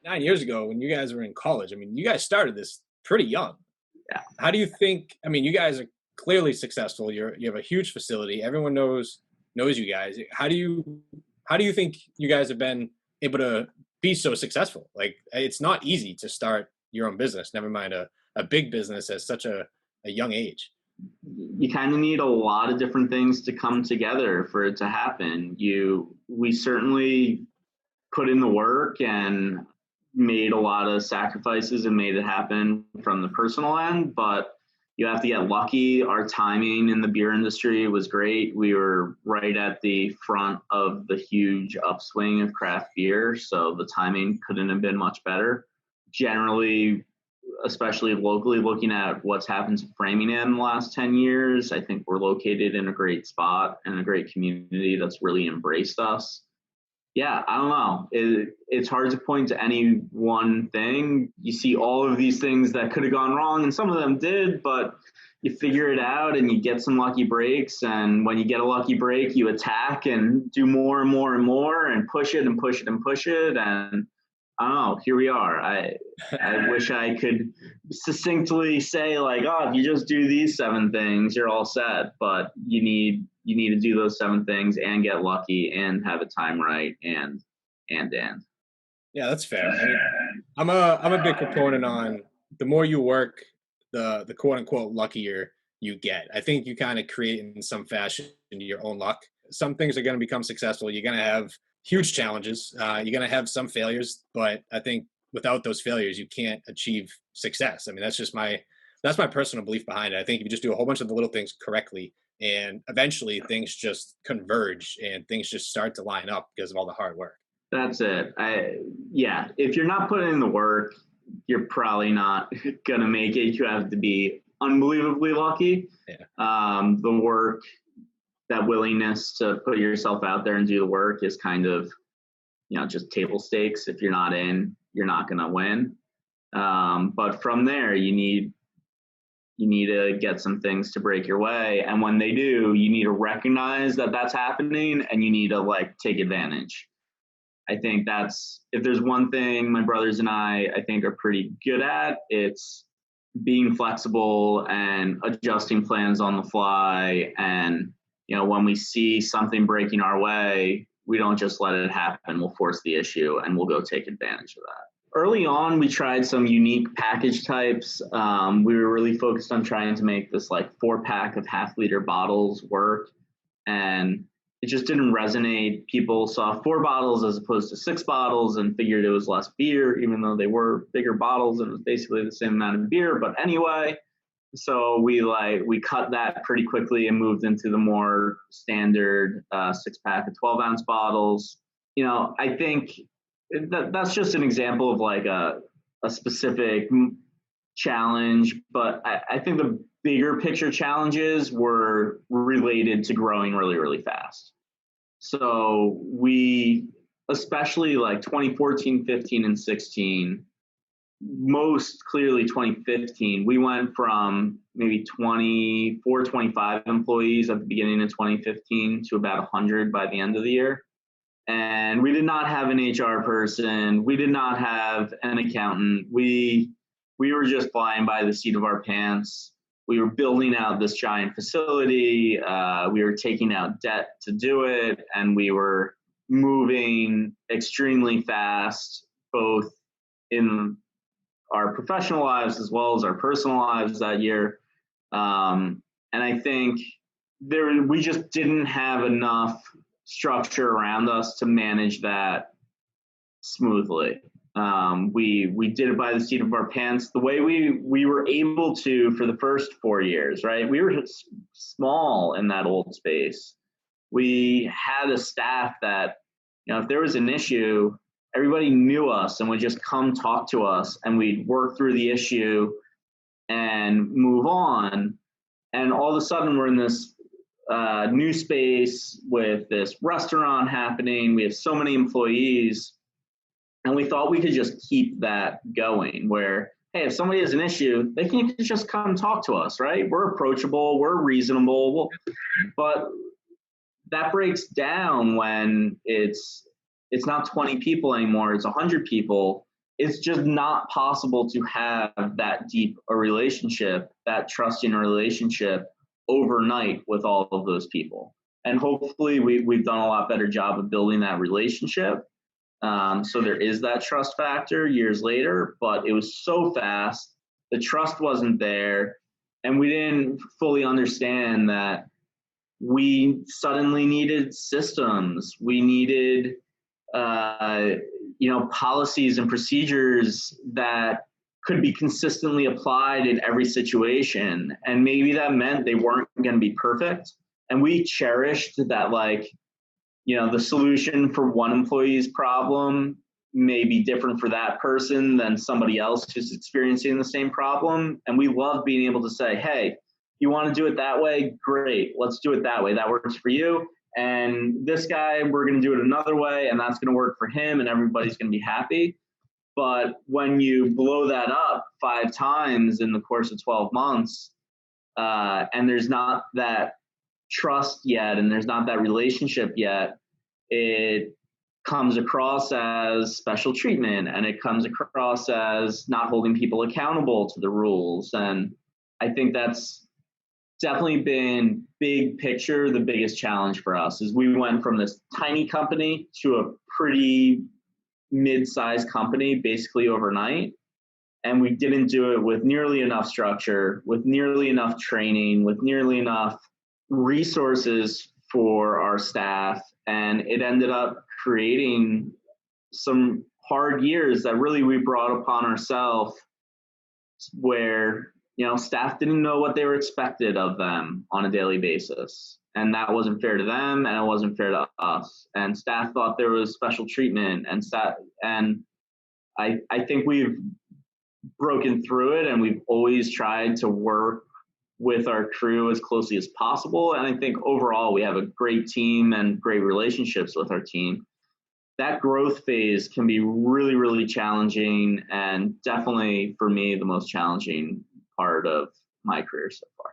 9 years ago when you guys were in college, I mean, you guys started this pretty young. Yeah. How do you think, I mean, you guys are clearly successful. You have a huge facility. Everyone knows you guys. How do you think you guys have been able to be so successful? Like it's not easy to start your own business, never mind a big business at such a young age. You kind of need a lot of different things to come together for it to happen. We certainly put in the work and made a lot of sacrifices and made it happen from the personal end, but you have to get lucky. Our timing in the beer industry was great. We were right at the front of the huge upswing of craft beer, so the timing couldn't have been much better. Generally, especially locally, looking at what's happened to Framingham in the last 10 years, I think we're located in a great spot and a great community that's really embraced us. Yeah, I don't know. It's hard to point to any one thing. You see all of these things that could have gone wrong, and some of them did, but you figure it out and you get some lucky breaks. And when you get a lucky break, you attack and do more and more and more and push it and push it and push it. And I don't know, here we are. I wish I could succinctly say like, oh, if you just do these 7 things, you're all set. But you need to do those 7 things and get lucky and have a time right and. Yeah, that's fair. I mean, I'm a big proponent on the more you work, the quote unquote luckier you get. I think you kind of create in some fashion your own luck. Some things are going to become successful. You're going to have huge challenges. You're going to have some failures, but I think without those failures, you can't achieve success. I mean, that's my personal belief behind it. I think if you just do a whole bunch of the little things correctly, and eventually things just converge and things just start to line up because of all the hard work. That's it. If you're not putting in the work, you're probably not going to make it. You have to be unbelievably lucky. Yeah. The work, that willingness to put yourself out there and do the work is kind of, just table stakes. If you're not in, you're not going to win. But from there, you need to get some things to break your way. And when they do, you need to recognize that that's happening and you need to take advantage. I think if there's one thing my brothers and I think are pretty good at, it's being flexible and adjusting plans on the fly. And, when we see something breaking our way, we don't just let it happen. We'll force the issue and we'll go take advantage of that. Early on, we tried some unique package types. We were really focused on trying to make this 4-pack of half-liter bottles work. And it just didn't resonate. People saw 4 bottles as opposed to 6 bottles and figured it was less beer, even though they were bigger bottles and it was basically the same amount of beer. But anyway, so we cut that pretty quickly and moved into the more standard 6-pack of 12-ounce bottles. I think that's just an example of a specific challenge, but I think the bigger picture challenges were related to growing really, really fast. So we, especially 2014, 15, and 16, most clearly 2015, we went from maybe 24, 25 employees at the beginning of 2015 to about 100 by the end of the year. And we did not have an HR person. We did not have an accountant. We were just flying by the seat of our pants. We were building out this giant facility. We were taking out debt to do it. And we were moving extremely fast, both in our professional lives as well as our personal lives that year. And I think we just didn't have enough structure around us to manage that smoothly. We did it by the seat of our pants. The way we were able to for the first 4 years, right? We were small in that old space. We had a staff that, if there was an issue, everybody knew us and would just come talk to us and we'd work through the issue and move on. And all of a sudden we're in this new space with this restaurant happening. We have so many employees. And we thought we could just keep that going where, hey, if somebody has an issue, they can just come talk to us, right? We're approachable, we're reasonable. But that breaks down when it's not 20 people anymore, it's 100 people. it's just not possible to have that deep a relationship, that trusting relationship overnight with all of those people. And hopefully we've done a lot better job of building that relationship. So there is that trust factor years later, but it was so fast. The trust wasn't there. And we didn't fully understand that we suddenly needed systems. We needed, policies and procedures that could be consistently applied in every situation. And maybe that meant they weren't going to be perfect. And we cherished that, the solution for one employee's problem may be different for that person than somebody else who's experiencing the same problem. And we love being able to say, hey, you want to do it that way? Great. Let's do it that way. That works for you. And this guy, we're going to do it another way, and that's going to work for him, and everybody's going to be happy. But when you blow that up 5 times in the course of 12 months, and there's not that trust yet, and there's not that relationship yet, it comes across as special treatment, and it comes across as not holding people accountable to the rules. And I think that's definitely been big picture. The biggest challenge for us is we went from this tiny company to a pretty mid-sized company basically overnight. And we didn't do it with nearly enough structure, with nearly enough training, with nearly enough resources for our staff. And it ended up creating some hard years that really we brought upon ourselves, where staff didn't know what they were expected of them on a daily basis. And that wasn't fair to them, and it wasn't fair to us. And staff thought there was special treatment, and I think we've broken through it, and we've always tried to work with our crew as closely as possible. And I think overall we have a great team and great relationships with our team. That growth phase can be really, really challenging, and definitely for me, the most challenging part of my career so far.